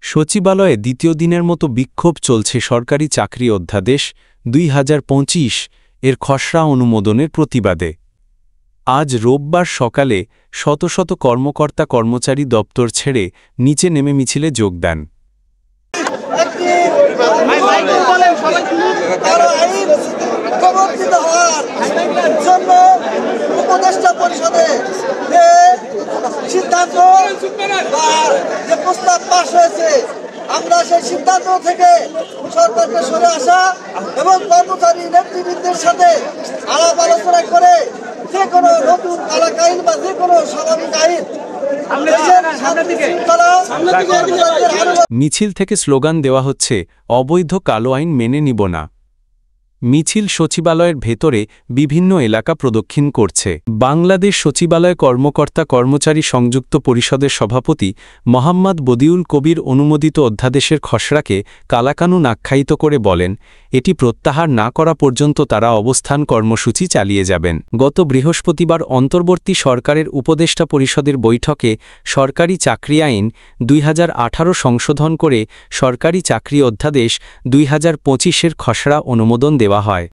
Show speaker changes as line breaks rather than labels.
সচিবালয়ে দ্বিতীয় দিনের মতো বিক্ষোভ চলছে সরকারি চাকরি অধ্যাদেশ 2025 এর খসড়া অনুমোদনের প্রতিবাদে। আজ রোববার সকালে শত শত কর্মকর্তা কর্মচারী দপ্তর ছেড়ে নিচে নেমে মিছিলে যোগ দেন।
উপদেষ্টা পরিষদে যে সিদ্ধান্ত যে প্রস্তাব পাশ হয়েছে, আমরা সেই সিদ্ধান্ত থেকে সরকারকে সরে আসা এবং কর্মচারী নেতৃবৃন্দের সাথে আলাপ আলোচনা করে যে কোনো নতুন কালাক আইন বা যে কোনো স্বাভাবিক আইন
মিছিল থেকে স্লোগান দেওয়া হচ্ছে, অবৈধ কালো আইন মেনে নিব না। মিছিল সচিবালয়ের ভেতরে বিভিন্ন এলাকা প্রদক্ষিণ করছে। বাংলাদেশ সচিবালয় কর্মকর্তা কর্মচারী সংযুক্ত পরিষদের সভাপতি মোহাম্মদ বদিউল কবির অনুমোদিত অধ্যাদেশের খসড়াকে কালাকানুন আখ্যায়িত করে বলেন, এটি প্রত্যাহার না করা পর্যন্ত তারা অবস্থান কর্মসূচি চালিয়ে যাবেন। গত বৃহস্পতিবার অন্তর্বর্তী সরকারের উপদেষ্টা পরিষদের বৈঠকে সরকারি চাকরি আইন 2018 সংশোধন করে সরকারি চাকরি অধ্যাদেশ 2025 এর খসড়া অনুমোদন দেওয়া হয়।